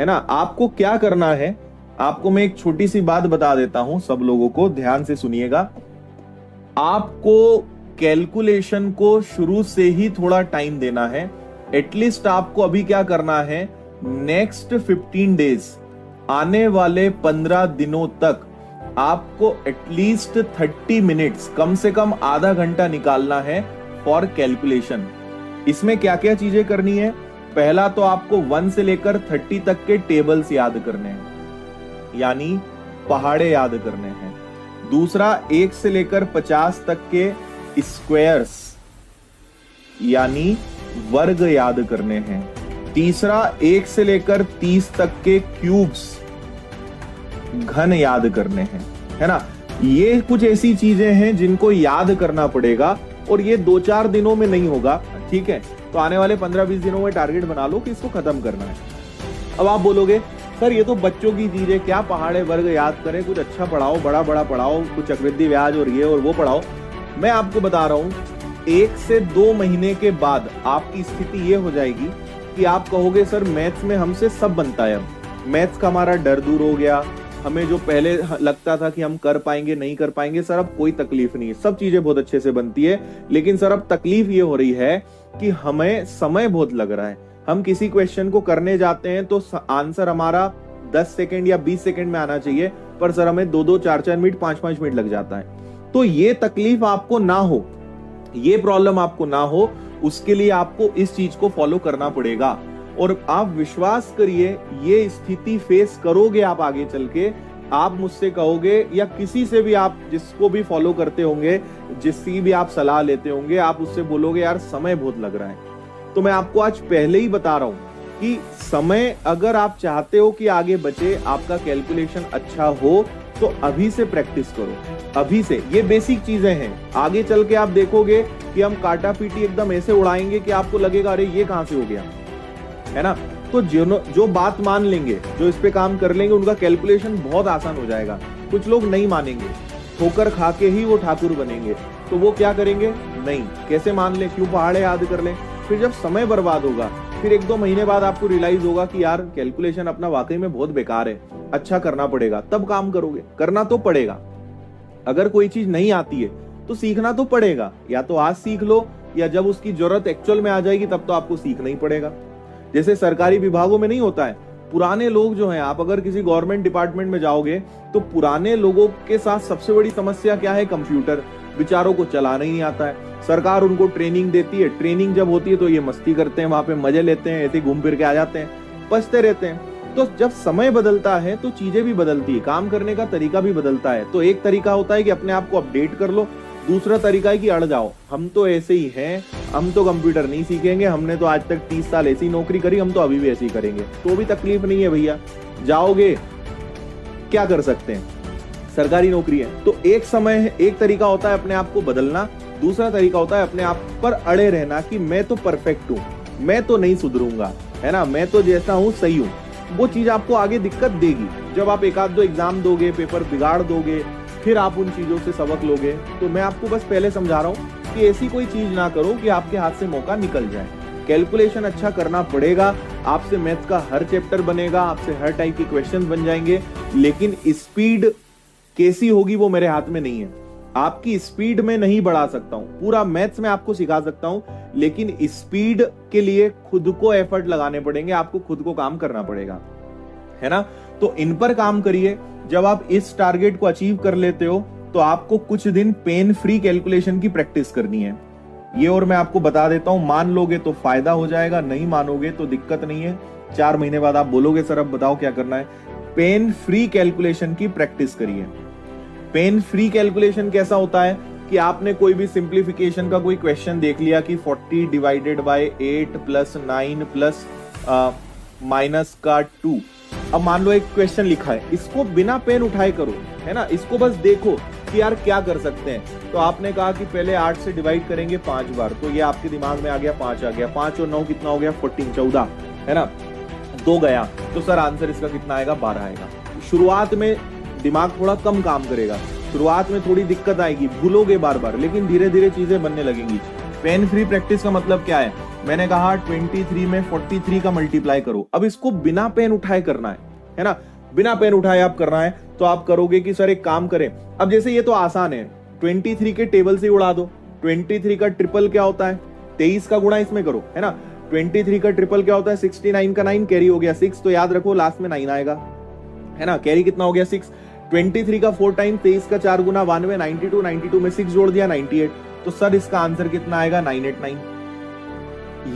है ना। आपको क्या करना है, आपको मैं एक छोटी सी बात बता देता हूं, सब लोगों को ध्यान से सुनिएगा। आपको कैलकुलेशन को शुरू से ही थोड़ा टाइम देना है। एटलीस्ट आपको अभी क्या करना है, नेक्स्ट 15 डेज, आने वाले 15 दिनों तक आपको एटलीस्ट 30 मिनट्स, कम से कम आधा घंटा निकालना है फॉर कैलकुलेशन। इसमें क्या क्या चीजें करनी है, पहला तो आपको 1 से लेकर 30 तक के टेबल्स याद करने हैं, यानी पहाड़े याद करने हैं। दूसरा 1 से लेकर 50 तक के स्क्वायर्स यानी वर्ग याद करने हैं। तीसरा 1 से लेकर 30 तक के क्यूब्स, घन याद करने हैं, है ना। ये कुछ ऐसी चीजें हैं जिनको याद करना पड़ेगा और ये 2-4 दिनों में नहीं होगा, ठीक है। तो आने वाले 15-20 दिनों में टारगेट बना लो कि इसको खत्म करना है। अब आप बोलोगे सर ये तो बच्चों की चीज है, क्या पहाड़े वर्ग याद करें, कुछ अच्छा पढ़ाओ, बड़ा बड़ा पढ़ाओ, कुछ चक्रवृद्धि ब्याज और ये और वो पढ़ाओ। मैं आपको बता रहा हूं 1 से 2 महीने के बाद आपकी स्थिति ये हो जाएगी कि आप कहोगे सर मैथ्स में हमसे सब बनता है, अब मैथ्स का हमारा डर दूर हो गया, हमें जो पहले लगता था कि हम कर पाएंगे नहीं कर पाएंगे, सर अब कोई तकलीफ नहीं है, सब चीजें बहुत अच्छे से बनती है। लेकिन सर अब तकलीफ ये हो रही है कि हमें समय बहुत लग रहा है, हम किसी क्वेश्चन को करने जाते हैं तो आंसर हमारा 10 सेकंड या 20 सेकंड में आना चाहिए, पर सर हमें 2-2, 4-4 मिनट, 5-5 मिनट लग जाता है। तो ये तकलीफ आपको ना हो, ये प्रॉब्लम आपको ना हो, उसके लिए आपको इस चीज को फॉलो करना पड़ेगा। और आप विश्वास करिए ये स्थिति फेस करोगे आप आगे चल के। आप मुझसे कहोगे या किसी से भी, आप जिसको भी फॉलो करते होंगे, जिसकी भी आप सलाह लेते होंगे, आप उससे बोलोगे यार समय बहुत लग रहा है। तो मैं आपको आज पहले ही बता रहा हूं कि समय, अगर आप चाहते हो कि आगे बचे, आपका कैलकुलेशन अच्छा हो, तो अभी से प्रैक्टिस करो, अभी से। ये बेसिक चीजें हैं, आगे चल के आप देखोगे कि हम काटा पीटी एकदम ऐसे उड़ाएंगे कि आपको लगेगा अरे ये कहां से हो गया, है ना। तो जो बात मान लेंगे, जो इस पे काम कर लेंगे, उनका कैलकुलेशन बहुत आसान हो जाएगा। कुछ लोग नहीं मानेंगे, ठोकर खा के ही वो ठाकुर बनेंगे, तो वो क्या करेंगे, नहीं कैसे मान ले, क्यों पहाड़े याद कर ले। फिर जब समय बर्बाद होगा, फिर 1-2 महीने बाद आपको रियलाइज होगा कि यार कैलकुलेशन अपना वाकई में बहुत बेकार है, अच्छा करना पड़ेगा, तब काम करोगे। करना तो पड़ेगा, अगर कोई चीज नहीं आती है तो सीखना तो पड़ेगा, या तो आज सीख लो या जब उसकी जरूरत एक्चुअल में आ जाएगी तब तो आपको सीखना ही पड़ेगा। जैसे सरकारी विभागों में नहीं होता है, पुराने लोग जो हैं, आप अगर किसी गवर्नमेंट डिपार्टमेंट में जाओगे तो पुराने लोगों के साथ सबसे बड़ी समस्या क्या है, कंप्यूटर, बेचारों को चलाना ही नहीं आता है। सरकार उनको ट्रेनिंग देती है, ट्रेनिंग जब होती है तो ये मस्ती करते हैं, वहां पे मजे लेते हैं, ऐसे घूम फिर के आ जाते हैं, पछते रहते हैं। तो जब समय बदलता है तो चीजें भी बदलती है, काम करने का तरीका भी बदलता है। तो एक तरीका होता है कि अपने आप को अपडेट कर लो, दूसरा तरीका है कि अड़ जाओ, हम तो ऐसे ही हैं, हम तो कंप्यूटर नहीं सीखेंगे, हमने तो आज तक 30 साल ऐसी नौकरी करी, हम तो अभी भी ऐसी करेंगे। तो भी तकलीफ नहीं है भैया, जाओगे, क्या कर सकते हैं, सरकारी नौकरी है। तो एक समय है, एक तरीका होता है अपने आप को बदलना, दूसरा तरीका होता है अपने आप पर अड़े रहना कि मैं तो परफेक्ट हूं, मैं तो नहीं सुधरूंगा, है ना, मैं तो जैसा हूं सही हूं। वो चीज आपको आगे दिक्कत देगी। जब आप 1-2 एग्जाम दोगे, पेपर बिगाड़ दोगे, फिर आप उन चीजों से सबक लोगे। तो मैं आपको बस पहले समझा रहा हूं कि ऐसी कोई चीज ना करो कि आपके हाथ से मौका निकल जाए। कैलकुलेशन अच्छा करना पड़ेगा, आपसे मैथ्स का हर चैप्टर बनेगा, आपसे हर टाइप के क्वेश्चंस बन जाएंगे, लेकिन स्पीड कैसी होगी वो मेरे हाथ में नहीं है। आपकी स्पीड में नहीं बढ़ा सकता हूं, पूरा मैथ्स में आपको सिखा सकता हूं, लेकिन स्पीड के लिए खुद को एफर्ट लगाने पड़ेंगे, आपको खुद को काम करना पड़ेगा, है ना। तो इन पर काम करिए। जब आप इस टारगेट को अचीव कर लेते हो तो आपको कुछ दिन पेन फ्री कैलकुलेशन की प्रैक्टिस करनी है। ये और मैं आपको बता देता हूं, मान लोगे तो फायदा हो जाएगा, नहीं मानोगे तो दिक्कत नहीं है। 4 महीने बाद आप बोलोगे सर अब बताओ क्या करना है। पेन फ्री कैलकुलेशन की प्रैक्टिस करिए। पेन फ्री कैलकुलेशन कैसा होता है कि आपने कोई भी सिंप्लीफिकेशन का कोई क्वेश्चन देख लिया कि 40 divided by 8 plus 9 plus minus का 2। अब मान लो एक क्वेश्चन लिखा है, इसको बिना पेन उठाए करो, है ना, इसको बस देखो कि यार क्या कर सकते हैं। तो आपने कहा कि पहले 8 से डिवाइड करेंगे 5 बार, तो ये आपके दिमाग में आ गया, 5 आ गया, 5 और 9 कितना हो गया, 14, 14, है ना, 2 गया, तो सर आंसर इसका कितना आएगा, 12 आएगा। शुरुआत में दिमाग थोड़ा कम काम करेगा, शुरुआत में थोड़ी दिक्कत आएगी, भूलोगे बार बार, लेकिन धीरे धीरे चीजें बनने लगेंगी। पेन फ्री प्रैक्टिस का मतलब क्या है? मैंने कहा 23 में 43 का मल्टीप्लाई करो। अब इसको बिना पेन उठाए करना है ना, बिना पेन उठाए आप करना है। तो आप करोगे कि सर एक काम करें, अब जैसे ये तो आसान है, 23 के टेबल से उड़ा दो। 23 का ट्रिपल क्या होता है? 23 का गुणा इसमें करो, है ना। 23 का ट्रिपल क्या होता है? 69 का 9, कैरी हो गया 6, तो याद रखो लास्ट में 9 आएगा, है ना। कैरी कितना हो गया? 6। 23 का 4 टाइम, 23 का 4 गुना 92, 92, 92 में 6 जोड़ दिया 98। तो सर इसका आंसर कितना आएगा? 989।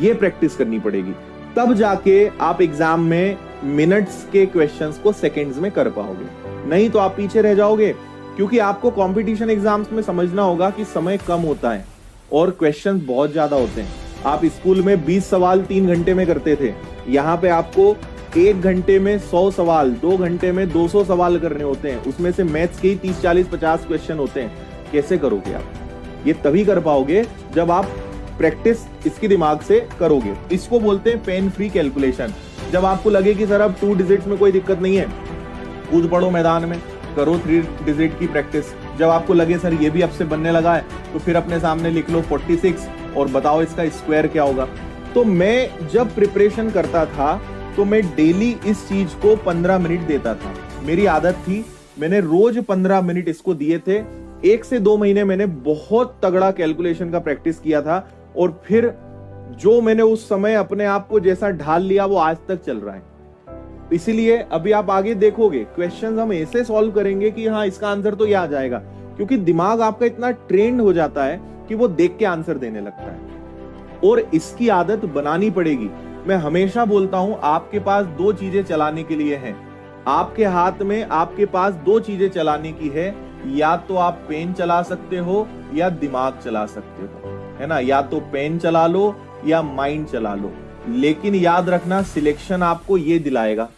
ये प्रैक्टिस करनी पड़ेगी, तब जाके आप एग्जाम में मिनट्स के क्वेश्चंस को सेकंड्स में कर पाओगे, नहीं तो आप पीछे रह जाओगे। क्योंकि आपको कंपटीशन एग्जाम्स में समझना होगा कि समय कम होता है और क्वेश्चंस बहुत ज्यादा होते हैं। आप स्कूल में 20 सवाल 3 घंटे में करते थे, यहाँ पे आपको 1 घंटे में 100 सवाल, 2 घंटे में 200 सवाल करने होते हैं, उसमें से मैथ्स के ही 30, 40, 50 क्वेश्चन होते हैं। कैसे करोगे आप? ये तभी कर पाओगे जब आप प्रैक्टिस इसकी दिमाग से करोगे। इसको बोलते हैं पेन फ्री कैलकुलेशन। जब आपको लगे कि सर अब 2 डिजिट्स में कोई दिक्कत नहीं है, कूद पड़ो मैदान में, करो 3 डिजिट की प्रैक्टिस। जब आपको लगे सर ये भी अब से बनने लगा है, तो फिर अपने सामने लिख लो 46 और बताओ इसका स्क्वायर क्या होगा। तो मैं जब प्रिपरेशन करता था तो मैं डेली इस चीज को 15 मिनट देता था। मेरी आदत थी, मैंने रोज 15 मिनट इसको दिए थे। 1 से 2 महीने मैंने बहुत तगड़ा कैलकुलेशन का प्रैक्टिस किया था, और फिर जो मैंने उस समय अपने आप को जैसा ढाल लिया वो आज तक चल रहा है। इसीलिए अभी आप आगे देखोगे क्वेश्चंस हम ऐसे सॉल्व करेंगे कि हाँ इसका आंसर तो ये आ जाएगा, क्योंकि दिमाग आपका इतना ट्रेंड हो जाता है कि वो देख के आंसर देने लगता है। और इसकी आदत बनानी पड़ेगी। मैं हमेशा बोलता हूं आपके पास 2 चीजें चलाने के लिए हैं। आपके हाथ में आपके पास 2 चीजें चलाने की है, या तो आप पेन चला सकते हो या दिमाग चला सकते हो, है ना। या तो पेन चला लो या माइंड चला लो, लेकिन याद रखना सिलेक्शन आपको ये दिलाएगा।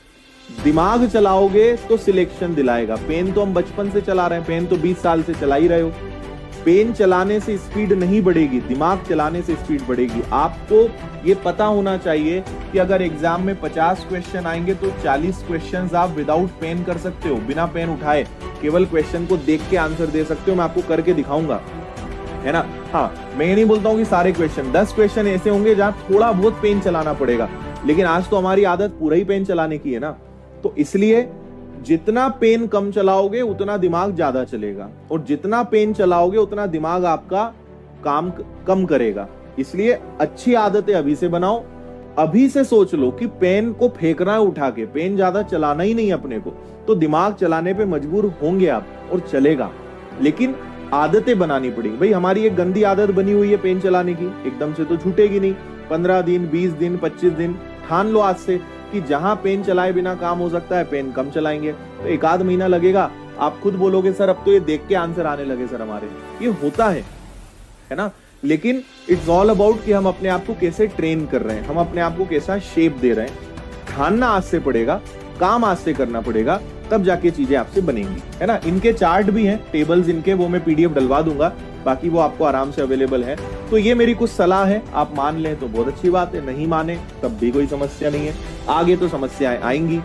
दिमाग चलाओगे तो सिलेक्शन दिलाएगा। पेन तो हम बचपन से चला रहे हैं, पेन तो 20 साल से चला ही रहे हो। पेन चलाने से स्पीड नहीं बढ़ेगी, दिमाग चलाने से स्पीड बढ़ेगी। आपको ये पता होना चाहिए कि अगर एग्जाम में 50 क्वेश्चन आएंगे तो 40 क्वेश्चंस आप विदाउट पेन कर सकते हो, बिना पेन उठाए, केवल क्वेश्चन को देख के आंसर दे सकते हो। मैं आपको करके दिखाऊंगा, है ना। हाँ, मैं ये नहीं बोलता हूँ कि सारे क्वेश्चन, 10 क्वेश्चन ऐसे होंगे जहां थोड़ा बहुत पेन चलाना पड़ेगा, लेकिन आज तो हमारी आदत पूरा ही पेन चलाने की है ना। तो इसलिए जितना पेन कम चलाओगे उतना दिमाग ज्यादा चलेगा, और जितना पेन चलाओगे उतना दिमाग आपका काम कम करेगा। इसलिए अच्छी आदतें अभी से बनाओ। अभी से सोच लो कि पेन को फेंकना है उठा के, पेन ज्यादा चलाना ही नहीं अपने को, तो दिमाग चलाने पे मजबूर होंगे आप, और चलेगा। लेकिन आदतें बनानी पड़ेगी। भाई हमारी एक गंदी आदत बनी हुई है पेन चलाने की, एकदम से तो छूटेगी नहीं। 15 दिन, 20 दिन, 25 दिन ठान लो आज से कि जहां पेन चलाए बिना काम हो सकता है, पेन कम चलाएंगे। तो 1 आध महीना लगेगा, आप खुद बोलोगे सर अब तो ये देख के आंसर आने लगे सर हमारे। ये होता है ना। लेकिन इट्स ऑल अबाउट कि हम अपने आप को कैसे ट्रेन कर रहे हैं, हम अपने आप को कैसा शेप दे रहे हैं। ठानना आज से पड़ेगा, काम आज से करना पड़ेगा, तब जाके चीजें आपसे बनेंगी, है ना। इनके चार्ट भी हैं, टेबल्स इनके, वो मैं पीडीएफ डलवा दूंगा, बाकी वो आपको आराम से अवेलेबल है। तो ये मेरी कुछ सलाह है, आप मान लें तो बहुत अच्छी बात है, नहीं माने तब भी कोई समस्या नहीं है। आगे तो समस्याएं आएंगी।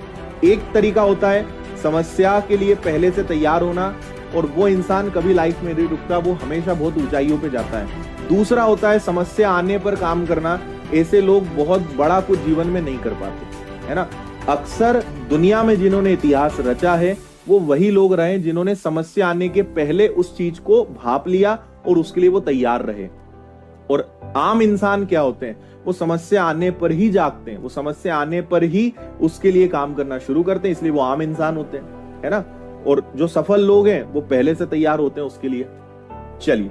एक तरीका होता है समस्या के लिए पहले से तैयार होना, और वो इंसान कभी लाइफ में नहीं रुकता, वो हमेशा बहुत ऊंचाइयों पे जाता है। दूसरा होता है समस्या आने पर काम करना। ऐसे लोग बहुत बड़ा कुछ जीवन में नहीं कर पाते, है ना। अक्सर दुनिया में जिन्होंने इतिहास रचा है वो वही लोग रहे जिन्होंने समस्या आने के पहले उस चीज को भाप लिया और उसके लिए वो तैयार रहे। और आम इंसान क्या होते हैं, वो समस्या आने पर ही जागते हैं, वो समस्या आने पर ही उसके लिए काम करना शुरू करते हैं, इसलिए वो आम इंसान होते हैं, है ना। और जो सफल लोग हैं वो पहले से तैयार होते हैं उसके लिए। चलिए।